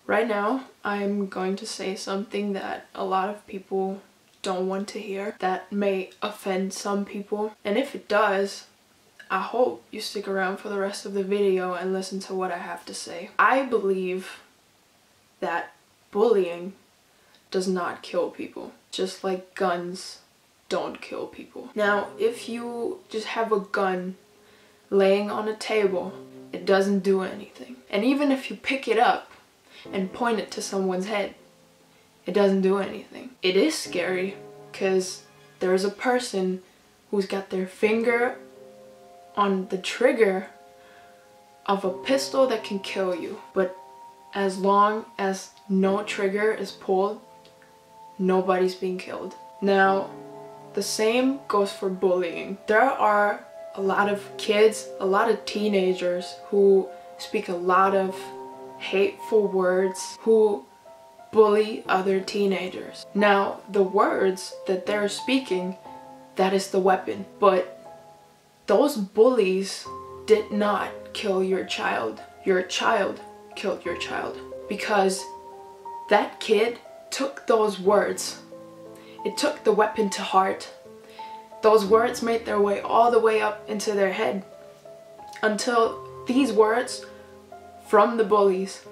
Right now, I'm going to say something that a lot of people don't want to hear, that may offend some people. And if it does, I hope you stick around for the rest of the video and listen to what I have to say. I believe that bullying does not kill people, just like guns don't kill people. Now, if you just have a gun laying on a table, it doesn't do anything. And even if you pick it up and point it to someone's head, it doesn't do anything. It is scary because there's a person who's got their finger on the trigger of a pistol that can kill you. But as long as no trigger is pulled, nobody's being killed. Now, the same goes for bullying. There are a lot of kids, a lot of teenagers who speak a lot of hateful words, who bully other teenagers. Now, the words that they're speaking, that is the weapon. But those bullies did not kill your child. Your child killed your child. Because that kid took those words. It took the weapon to heart. Those words made their way all the way up into their head until these words from the bullies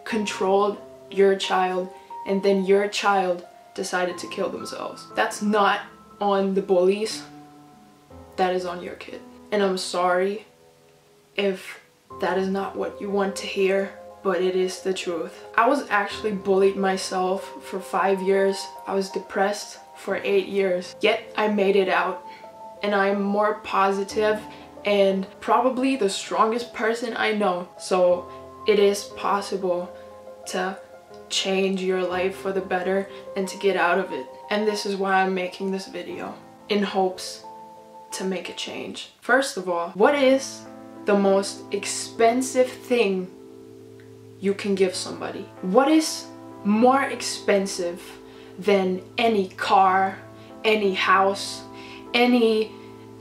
controlled your child, and then your child decided to kill themselves. That's not on the bullies, that is on your kid. And I'm sorry if that is not what you want to hear, but it is the truth. I was actually bullied myself for 5 years. I was depressed for 8 years, yet I made it out, and I'm more positive and probably the strongest person I know. So it is possible to change your life for the better and to get out of it. And this is why I'm making this video, in hopes to make a change. First of all, what is the most expensive thing you can give somebody? What is more expensive than any car, any house, any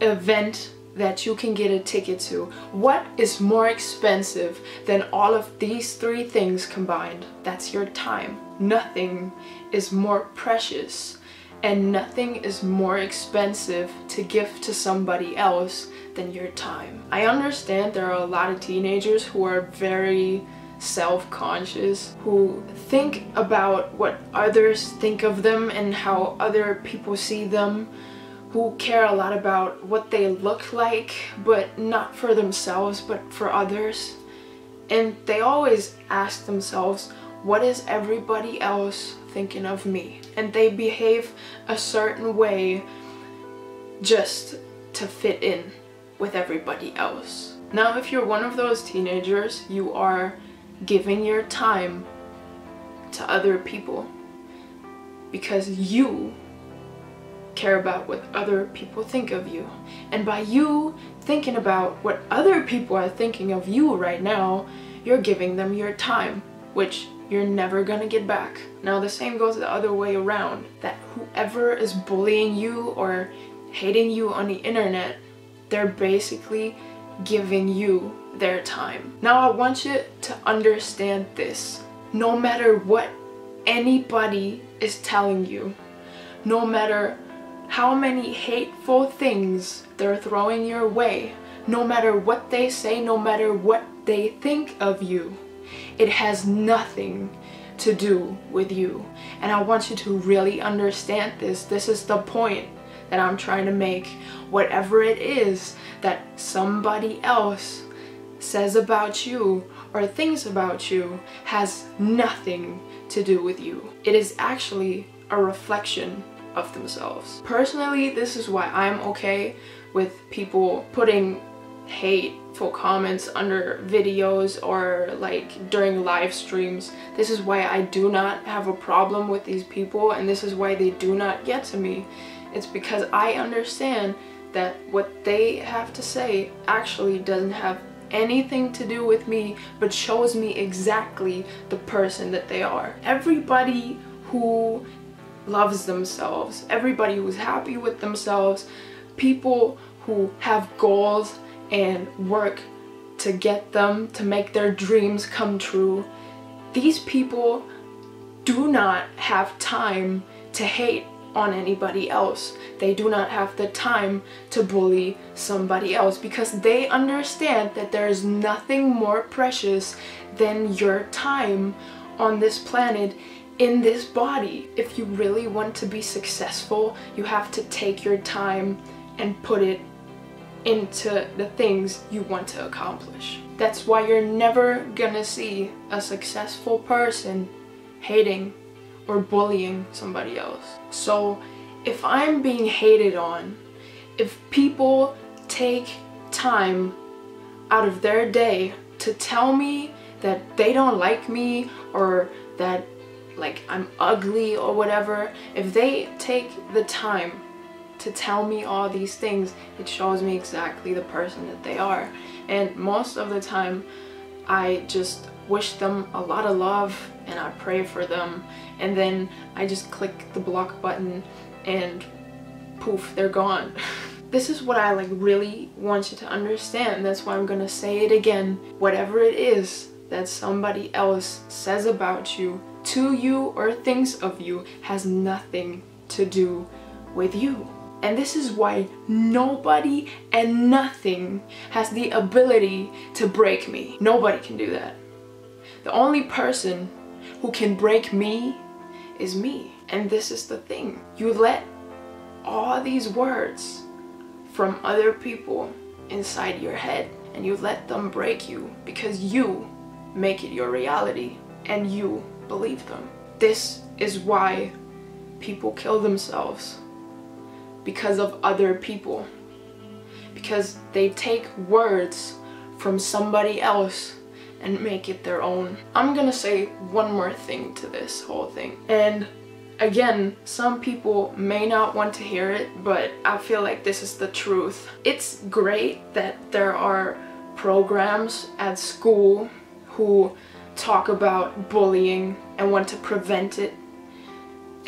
event that you can get a ticket to? What is more expensive than all of these 3 things combined? That's your time. Nothing is more precious and nothing is more expensive to give to somebody else than your time. I understand there are a lot of teenagers who are very self-conscious, who think about what others think of them and how other people see them, who care a lot about what they look like, but not for themselves, but for others. And they always ask themselves, what is everybody else thinking of me? And they behave a certain way just to fit in with everybody else. Now, if you're one of those teenagers, you are giving your time to other people because you care about what other people think of you. And by you thinking about what other people are thinking of you right now, you're giving them your time, which you're never gonna get back. Now, the same goes the other way around, that whoever is bullying you or hating you on the internet, they're basically giving you their time. Now, I want you to understand this. No matter what anybody is telling you, no matter how many hateful things they're throwing your way, no matter what they say, no matter what they think of you, it has nothing to do with you. And I want you to really understand this. This is the point that I'm trying to make. Whatever it is that somebody else says about you or thinks about you has nothing to do with you. It is actually a reflection of themselves. Personally, this is why I'm okay with people putting hateful comments under videos or like during live streams. This is why I do not have a problem with these people, and this is why they do not get to me. It's because I understand that what they have to say actually doesn't have anything to do with me, but shows me exactly the person that they are. Everybody who loves themselves, everybody who's happy with themselves, people who have goals and work to get them, to make their dreams come true, These people do not have time to hate on anybody else. They do not have the time to bully somebody else because they understand that there is nothing more precious than your time on this planet in this body. If you really want to be successful, you have to take your time and put it into the things you want to accomplish. That's why you're never gonna see a successful person hating or bullying somebody else. So if I'm being hated on, if people take time out of their day to tell me that they don't like me or that like I'm ugly or whatever, if they take the time to tell me all these things, it shows me exactly the person that they are. And most of the time I just wish them a lot of love and I pray for them, and then I just click the block button and poof, they're gone. This is what I like really want you to understand. That's why I'm gonna say it again. Whatever it is that somebody else says about you, to you, or thinks of you has nothing to do with you. And this is why nobody and nothing has the ability to break me. Nobody can do that. The only person who can break me is me. And this is the thing. You let all these words from other people inside your head and you let them break you because you make it your reality and you believe them. This is why people kill themselves. Because of other people. Because they take words from somebody else and make it their own. I'm gonna say one more thing to this whole thing. And again, some people may not want to hear it, but I feel like this is the truth. It's great that there are programs at school who talk about bullying and want to prevent it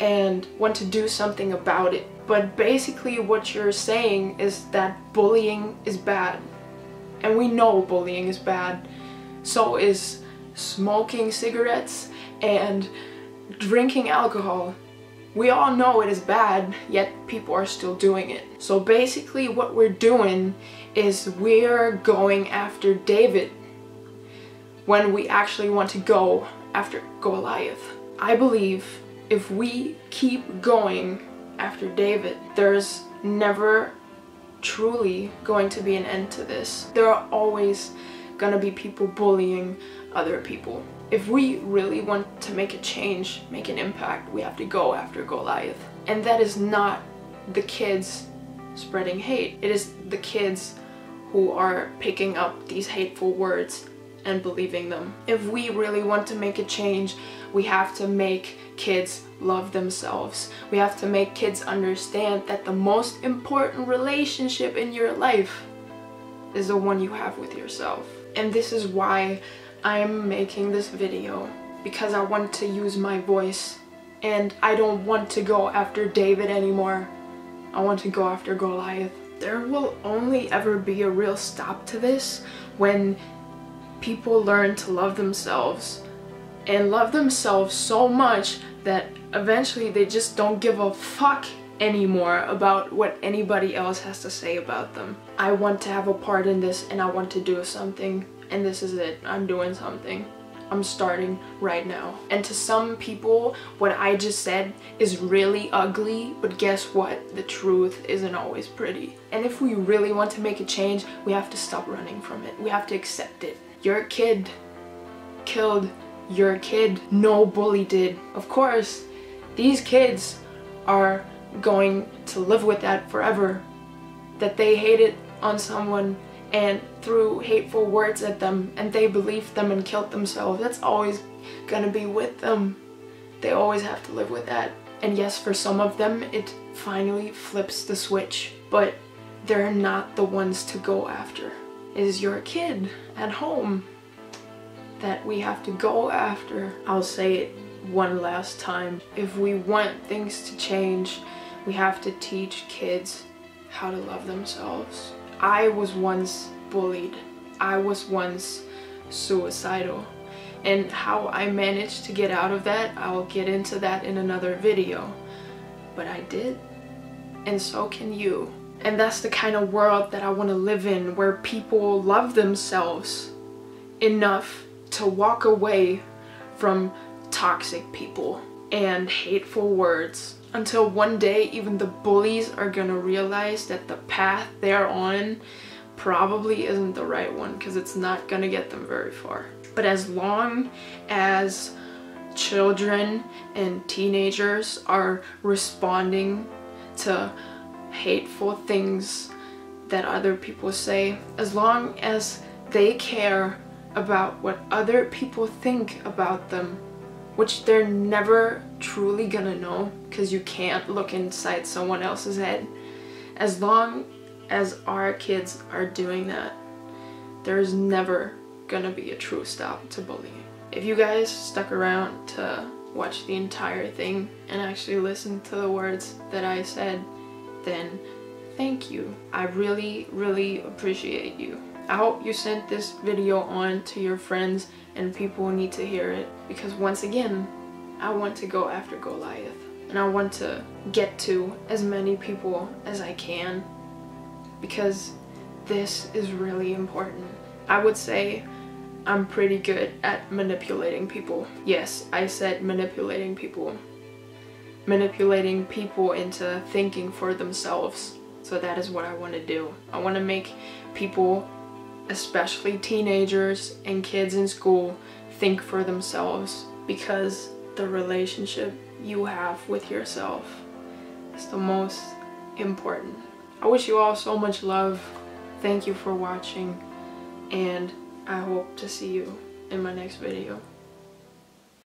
and want to do something about it. But basically what you're saying is that bullying is bad. And we know bullying is bad. So is smoking cigarettes and drinking alcohol. We all know it is bad, yet people are still doing it. So basically what we're doing is we're going after David when we actually want to go after Goliath. I believe if we keep going after David, there's never truly going to be an end to this. There are always gonna be people bullying other people. If we really want to make a change, make an impact, we have to go after Goliath. And that is not the kids spreading hate. It is the kids who are picking up these hateful words and believing them. If we really want to make a change, we have to make kids love themselves. We have to make kids understand that the most important relationship in your life is the one you have with yourself. And this is why I'm making this video, because I want to use my voice and I don't want to go after David anymore. I want to go after Goliath. There will only ever be a real stop to this when people learn to love themselves and love themselves so much that eventually they just don't give a fuck anymore about what anybody else has to say about them. I want to have a part in this and I want to do something, and this is it. I'm doing something. I'm starting right now. And to some people, what I just said is really ugly, but guess what? The truth isn't always pretty. And if we really want to make a change, we have to stop running from it. We have to accept it. Your kid killed your kid. No bully did. Of course, these kids are going to live with that forever. That they hated on someone and threw hateful words at them and they believed them and killed themselves. That's always gonna be with them. They always have to live with that. And yes, for some of them it finally flips the switch, but they're not the ones to go after. It is your kid at home that we have to go after. I'll say it one last time. If we want things to change, we have to teach kids how to love themselves. I was once bullied. I was once suicidal. And how I managed to get out of that, I'll get into that in another video. But I did, and so can you. And that's the kind of world that I want to live in, where people love themselves enough to walk away from toxic people and hateful words, until one day even the bullies are gonna realize that the path they're on probably isn't the right one, because it's not gonna get them very far. But as long as children and teenagers are responding to hateful things that other people say, as long as they care about what other people think about them, which they're never truly gonna know because you can't look inside someone else's head, as long as our kids are doing that, there's never gonna be a true stop to bullying. If you guys stuck around to watch the entire thing and actually listen to the words that I said, then thank you. I really, really appreciate you. I hope you sent this video on to your friends and people who need to hear it, because once again, I want to go after Goliath, and I want to get to as many people as I can, because this is really important. I would say I'm pretty good at manipulating people. Yes, I said manipulating people. Manipulating people into thinking for themselves. So that is what I want to do. I want to make people, especially teenagers and kids in school, think for themselves, because the relationship you have with yourself is the most important. I wish you all so much love. Thank you for watching, and I hope to see you in my next video.